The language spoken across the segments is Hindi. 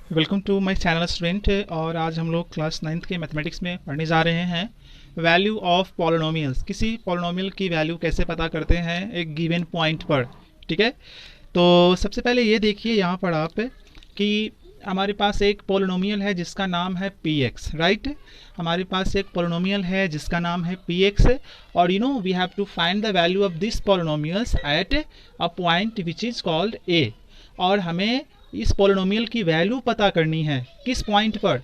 Welcome to my channel student. और आज हम लोग क्लास 9th के मैथमेटिक्स में पढ़ने जा रहे हैं वैल्यू ऑफ पॉलिनोमियल्स। किसी पॉलिनोमियल की वैल्यू कैसे पता करते हैं एक गिवन पॉइंट पर। ठीक है, तो सबसे पहले ये देखिए यहाँ पर आप कि हमारे पास एक पॉलिनोमियल है जिसका नाम है px, राइट। हमारे पास एक पॉलिनोमियल है जिसका नाम है px और we have to find the value of this polynomials at a point which is called a। और हमें इस पॉलिनोमियल की वैल्यू पता करनी है किस पॉइंट पर,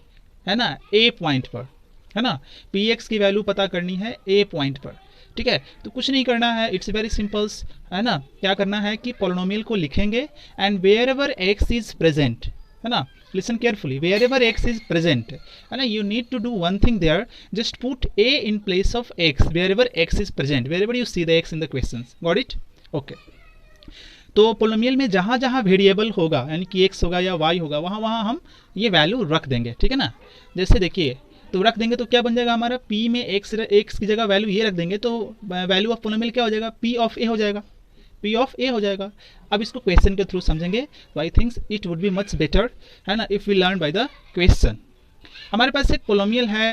है ना, ए पॉइंट पर, है ना। px की वैल्यू पता करनी है ए पॉइंट पर। ठीक है, तो कुछ नहीं करना है, इट्स वेरी सिंपल्स, है ना। क्या करना है कि पॉलिनोमियल को लिखेंगे and wherever x is present, है ना, listen carefully, wherever x is present, है ना, you need to do one thing there, just put a in place of x wherever x is present, wherever you see the x in the question. Got it? Okay. तो पोलिनोमियल में जहाँ जहाँ वेरिएबल होगा यानी कि x होगा या y होगा वहाँ वहाँ हम ये वैल्यू रख देंगे। ठीक है ना, जैसे देखिए, तो रख देंगे तो क्या बन जाएगा हमारा p में x की जगह वैल्यू ये रख देंगे तो वैल्यू ऑफ पोलिनोमियल क्या हो जाएगा, p ऑफ a हो जाएगा, p ऑफ a हो जाएगा। अब इसको क्वेश्चन के थ्रू समझेंगे तो I think it would be much better, है ना, if we learn by the question. हमारे पास एक पोलिनोमियल है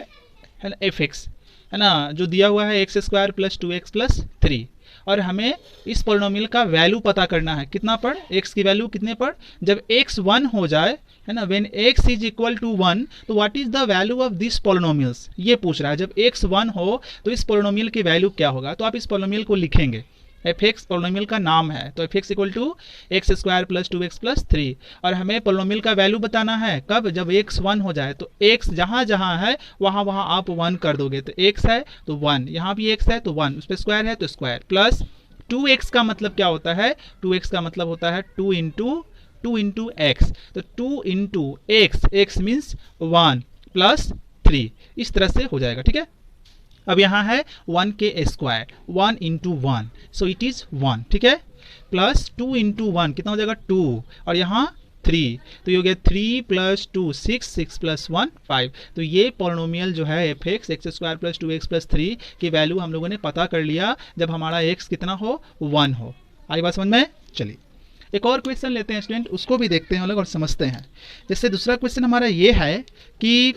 ना, fx, है ना, जो दिया हुआ है x² प्लस 2x प्लस 3 और हमें इस पोलिनोमियल का वैल्यू पता करना है कितना पर, x की वैल्यू कितने पर, जब x 1 हो जाए, है ना, when x is equal to 1 तो what is the value of this polynomials, ये पूछ रहा है। जब x 1 हो तो इस पोलिनोमियल की वैल्यू क्या होगा, तो आप इस पोलिनोमियल को लिखेंगे, fx पोलिनोमियल का नाम है, तो fx equal to x² plus 2x plus 3 और हमें पोलिनोमियल का वैल्यू बताना है कब, जब x 1 हो जाए। तो x जहाँ जहाँ है वहाँ वहाँ आप 1 कर दोगे, तो x है तो 1, यहाँ भी x है तो 1, उस पर स्क्वायर है तो स्क्वायर, प्लस 2x का मतलब क्या होता है, 2x का मतलब होता है 2 इंटू x, तो 2 इंटू x मीन्स 1 प्लस 3, इस तरह से हो जाएगा। ठीक है, अब यहाँ है 1 के square, 1 into 1, so it is 1। ठीक है, प्लस 2 इंटू 1 कितना हो जाएगा 2 और यहाँ 3, तो ये हो गया 3 प्लस 2 6 प्लस 1 5। तो ये पॉलिनोमियल जो है x² प्लस 2x प्लस 3 की वैल्यू हम लोगों ने पता कर लिया जब हमारा x कितना हो, 1 हो। आई बात समझ में? चलिए एक और क्वेश्चन लेते हैं स्टूडेंट, उसको भी देखते हैं हम लोग और समझते हैं। जैसे दूसरा क्वेश्चन हमारा ये है कि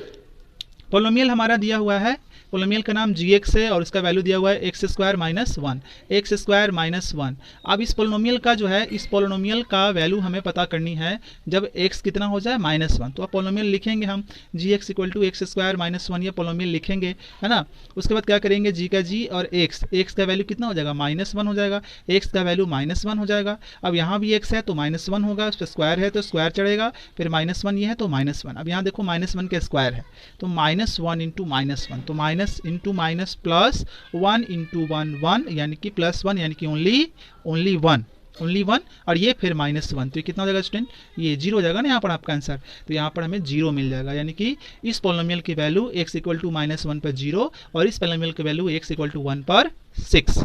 पॉलिनोमियल हमारा दिया हुआ है, पोलिनोमियल का नाम gx है और इसका वैल्यू दिया हुआ है x² माइनस 1, x² माइनस 1। अब इस पोलिनोमियल का जो है, इस पोलिनोमियल का वैल्यू हमें पता करनी है जब x कितना हो जाए -1। तो अब पोलिनोमियल लिखेंगे हम gx equal to x² minus 1, ये पोलिनोमियल लिखेंगे, है ना। उसके बाद क्या करेंगे, g का g और x का वैल्यू कितना हो जाएगा, -1 हो जाएगा, x का वैल्यू -1 हो जाएगा। अब यहाँ भी x है तो -1 होगा, उस पर स्क्वायर है तो स्क्वायर चढ़ेगा, फिर -1 ये है तो -1। अब यहाँ देखो -1 का स्क्वायर है तो -1 इंटू -1, तो minus into minus plus 1 into 1 1, यानी कि प्लस 1, यानी कि ओनली 1 और ये फिर -1, तो ये कितना हो जाएगा स्टूडेंट, ये 0 हो जाएगा ना यहाँ पर आपका आंसर। तो यहाँ पर हमें 0 मिल जाएगा, यानी कि इस पोलिनोमियल की वैल्यू x इक्वल टू -1 पर 0 और इस पोलिनोमियल की वैल्यू x इक्वल टू 1 पर 6।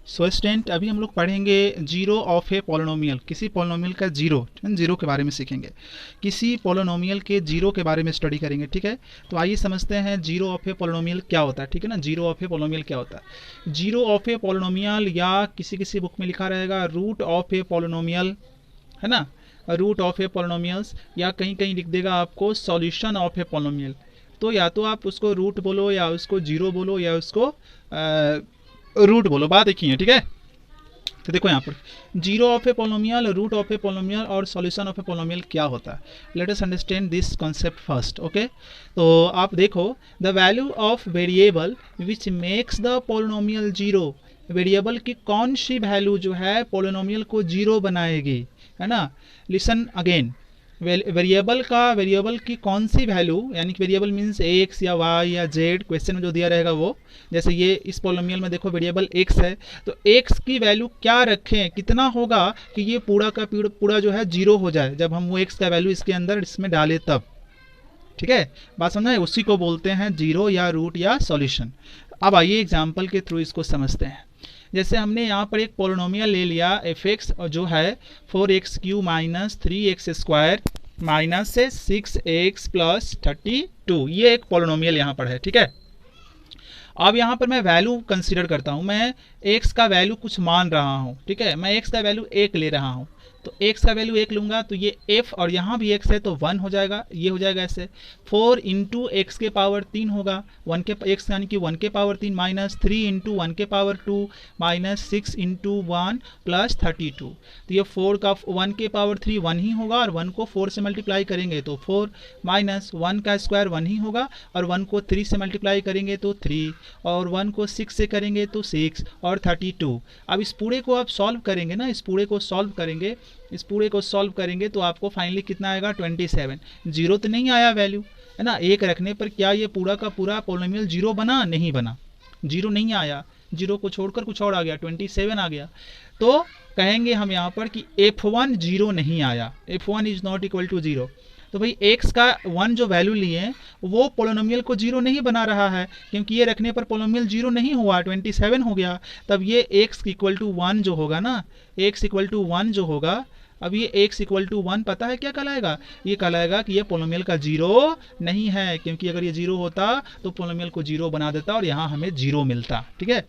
सो स्टूडेंट अभी हम लोग पढ़ेंगे जीरो ऑफ ए पॉलिनोमियल, किसी पॉलिनोमियल का जीरो के बारे में सीखेंगे, किसी पॉलिनोमियल के जीरो के बारे में स्टडी करेंगे। ठीक है, तो आइए समझते हैं जीरो ऑफ ए पॉलिनोमियल क्या होता है। ठीक है ना, जीरो ऑफ ए पॉलिनोमियल क्या होता है। जीरो ऑफ ए पॉलिनोमियल या किसी बुक में लिखा रहेगा रूट ऑफ ए पॉलिनोमियल, है ना, रूट ऑफ ए पॉलिनोमियल्स, या कहीं कहीं लिख देगा आपको सॉल्यूशन ऑफ ए पॉलिनोमियल। तो या तो आप उसको रूट बोलो या उसको जीरो बोलो या उसको रूट बोलो, बात एक ही है। ठीक है, तो देखो यहाँ पर zero of a polynomial, root of a polynomial और सॉल्यूशन ऑफ ए पॉलिनोमियल क्या होता है। Let us understand this concept first. Okay, तो आप देखो the value of variable which makes the polynomial zero, variable की कौन सी वैल्यू जो है पॉलिनोमियल को जीरो बनाएगी, है ना। लिसन अगेन, वेरिएबल की कौन सी वैल्यू, यानी कि वेरिएबल मीन्स x या y या z, क्वेश्चन में जो दिया रहेगा वो, जैसे ये इस पॉलिनोमियल में देखो वेरिएबल x है तो x की वैल्यू क्या रखें, कितना होगा कि ये पूरा का पूरा जो है 0 हो जाए जब हम वो x का वैल्यू इसके अंदर इसमें डालें तब। ठीक है, बात समझना है, उसी को बोलते हैं जीरो या रूट या सॉल्यूशन। अब आइए एग्जाम्पल के थ्रू इसको समझते हैं। जैसे हमने यहाँ पर एक पॉलिनोमियल ले लिया fx और जो है 4x³ माइनस 3x² माइनस से 6x प्लस 32, ये एक पॉलिनोमियल यहाँ पर है। ठीक है, अब यहाँ पर मैं वैल्यू कंसीडर करता हूँ, मैं x का वैल्यू कुछ मान रहा हूँ। ठीक है, मैं x का वैल्यू 1 ले रहा हूँ, तो x का वैल्यू 1 लूँगा तो ये f और यहाँ भी x है तो 1 हो जाएगा, ये हो जाएगा ऐसे। 4 इंटू एक्स के पावर 3 होगा, 1 के x यानी कि 1 के पावर 3 माइनस 3 इंटू 1 के पावर 2 माइनस 6 इंटू 1 प्लस 32। तो ये 4 का 1 के पावर 3 1 ही होगा और 1 को 4 से मल्टीप्लाई करेंगे तो 4 माइनस 1 का स्क्वायर 1 ही होगा और 1 को 3 से मल्टीप्लाई करेंगे तो 3 और 1 को 6 से करेंगे तो 6 और 32। अब इस पूरे को आप सॉल्व करेंगे ना, इस पूरे को सॉल्व करेंगे, इस पूरे को सॉल्व करेंगे तो आपको फाइनली कितना आएगा 27। जीरो तो नहीं आया वैल्यू है ना, एक रखने पर क्या ये पूरा का पूरा पॉलिनोमियल जीरो बना? नहीं बना, जीरो नहीं आया, जीरो को छोड़कर कुछ और आ गया, 27 आ गया। तो कहेंगे हम यहाँ पर कि f1 जीरो नहीं आया, f1 is not equal to zero. तो भाई x का 1 जो वैल्यू लिए वो पोलिनोमियल को जीरो नहीं बना रहा है, क्योंकि ये रखने पर पोलिनोमियल जीरो नहीं हुआ, 27 हो गया। तब ये x इक्वल टू 1 जो होगा ना, x इक्वल टू 1 जो होगा, अब ये x इक्वल टू 1 पता है क्या कहलाएगा? ये कहलाएगा कि ये पोलिनोमियल का जीरो नहीं है, क्योंकि अगर ये जीरो होता तो पोलिनोमियल को जीरो बना देता और यहाँ हमें जीरो मिलता। ठीक है,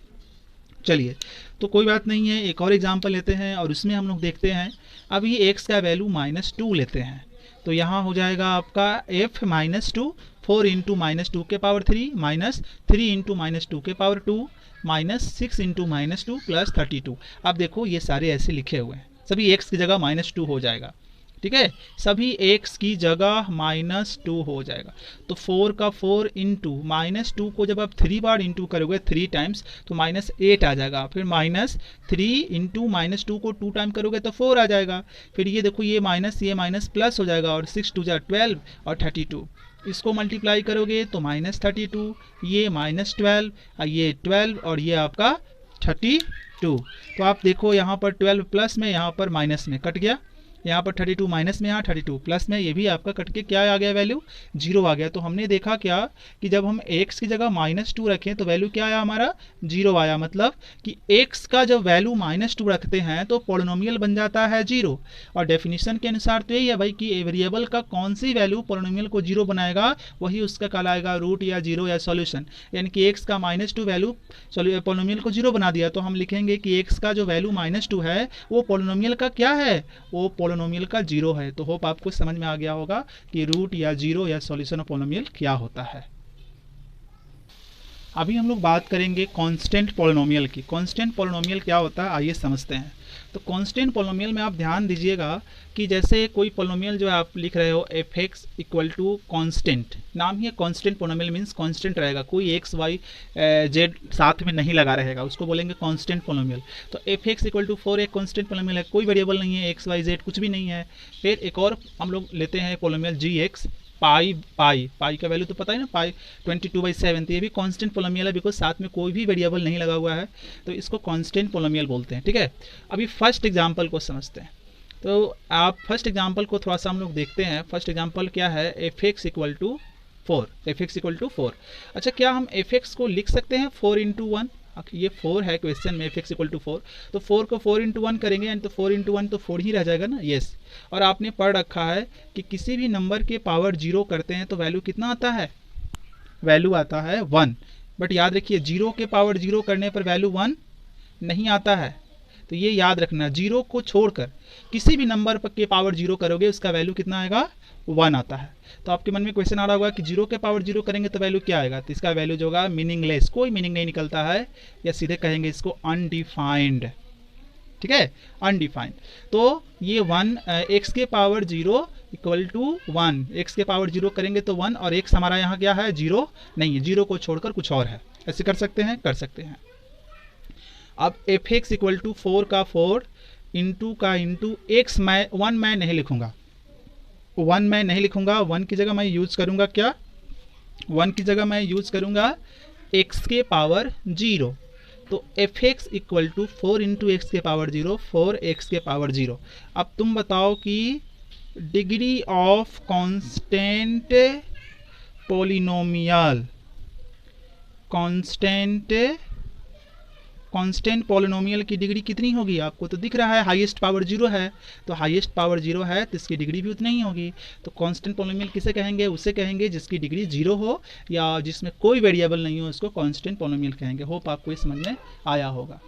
चलिए तो कोई बात नहीं है, एक और एग्जाम्पल लेते हैं और उसमें हम लोग देखते हैं। अभी x का वैल्यू -2 लेते हैं तो यहाँ हो जाएगा आपका f -2, 4 इंटू -2 के पावर 3 माइनस 3 इंटू -2 के पावर 2 माइनस 6 इंटू -2 प्लस 32। अब देखो ये सारे ऐसे लिखे हुए हैं, सभी x की जगह -2 हो जाएगा। ठीक है, सभी x की जगह -2 हो जाएगा। तो 4 का 4 इंटू -2 को जब आप 3 बार इंटू करोगे 3 टाइम्स तो -8 आ जाएगा। फिर -3 इंटू -2 को 2 टाइम करोगे तो 4 आ जाएगा। फिर ये देखो ये माइनस प्लस हो जाएगा और 6 2 12 और 32। इसको मल्टीप्लाई करोगे तो -32, ये -12, ये 12 और ये आपका 32। तो आप देखो यहाँ पर 12 प्लस में, यहाँ पर माइनस में कट गया, यहाँ पर 32 माइनस में, यहाँ 32 प्लस में, ये भी आपका कट के क्या आ गया? वैल्यू जीरो आ गया। तो हमने देखा क्या कि जब हम x की जगह -2 रखें तो वैल्यू क्या आया? हमारा जीरो आया। मतलब कि x का जब वैल्यू -2 रखते हैं तो पॉलिनोमियल बन जाता है जीरो। और डेफिनेशन के अनुसार तो यही है भाई कि वेरिएबल का कौन सी वैल्यू पॉलिनोमियल को जीरो बनाएगा वही उसका कहलाएगा रूट या जीरो या सॉल्यूशन। यानी कि x का -2 वैल्यू पॉलिनोमियल को जीरो बना दिया तो हम लिखेंगे कि x का जो वैल्यू -2 है वो पॉलिनोमियल का क्या है? वो पॉलिनोमियल का जीरो है। तो होप आपको समझ में आ गया होगा कि रूट या जीरो या सॉल्यूशन ऑफ पॉलिनोमियल क्या होता है। अभी हम लोग बात करेंगे कांस्टेंट पॉलिनोमियल की। कांस्टेंट पॉलिनोमियल क्या होता है आइए समझते हैं। तो कांस्टेंट पॉलिनोमियल में आप ध्यान दीजिएगा कि जैसे कोई पॉलिनोमियल जो आप लिख रहे हो f(x) इक्वल टू कांस्टेंट, नाम ही है कांस्टेंट पॉलिनोमियल मींस कांस्टेंट रहेगा, कोई x y z साथ में नहीं लगा रहेगा, उसको बोलेंगे कांस्टेंट पॉलिनोमियल। तो f(x) इक्वल टू 4 एक कांस्टेंट पॉलिनोमियल है, कोई वेरिएबल नहीं है, x y z कुछ भी नहीं है। फिर एक और हम लोग लेते हैं पॉलिनोमियल gx, पाई का वैल्यू तो पता है ना, पाई 22/7। तो ये भी कांस्टेंट पॉलिनोमियल है बिकॉज साथ में कोई भी वेरिएबल नहीं लगा हुआ है, तो इसको कांस्टेंट पॉलिनोमियल बोलते हैं। ठीक है, अभी फर्स्ट एग्जांपल को समझते हैं। तो आप फर्स्ट एग्जांपल को थोड़ा सा हम लोग देखते हैं। फर्स्ट एग्जांपल क्या है? f(x) equal to 4, f(x) equal to 4। अच्छा, क्या हम f(x) को लिख सकते हैं 4 इंटू 1? ये 4 है क्वेश्चन में, f(x) इक्वल टू 4, तो 4 को 4 इंटू 1 करेंगे यानी तो 4 इंटू 1 तो 4 ही रह जाएगा ना। यस, और आपने पढ़ रखा है कि किसी भी नंबर के पावर 0 करते हैं तो वैल्यू कितना आता है? वैल्यू आता है 1। बट याद रखिए 0 के पावर 0 करने पर वैल्यू 1 नहीं आता है, तो ये याद रखना, 0 को छोड़कर किसी भी नंबर के पावर 0 करोगे उसका वैल्यू कितना आएगा? 1 आता है। तो आपके मन में क्वेश्चन आ रहा होगा कि 0 के पावर 0 करेंगे तो वैल्यू क्या आएगा? तो इसका वैल्यू जो होगा मीनिंगलेस, कोई मीनिंग नहीं निकलता है, या सीधे कहेंगे इसको अनडिफाइंड। ठीक है, अनडिफाइंड। तो ये 1 x के पावर 0 इक्वल टू 1, x के पावर 0 करेंगे तो 1, और x हमारा यहाँ क्या है? 0 नहीं है, 0 को छोड़कर कुछ और है। ऐसे कर सकते हैं, कर सकते हैं। अब f(x) इक्वल टू 4 का 4 इंटू का इंटू x, मैं 1 मैं नहीं लिखूंगा, 1 मैं नहीं लिखूंगा, 1 की जगह मैं यूज करूंगा क्या? 1 की जगह मैं यूज करूंगा x के पावर 0। तो f(x) equal to 4 into x के पावर 0, 4x के पावर 0। अब तुम बताओ कि degree of constant polynomial, constant polynomial की डिग्री कितनी होगी? आपको तो दिख रहा है हाईएस्ट पावर 0 है, तो हाईएस्ट पावर 0 है तो इसकी डिग्री भी उतनी ही होगी। तो कांस्टेंट पॉलिनोमियल किसे कहेंगे? उसे कहेंगे जिसकी डिग्री 0 हो या जिसमें कोई वेरिएबल नहीं हो, उसको कांस्टेंट पॉलिनोमियल कहेंगे। होप आपको ये समझ में आया होगा।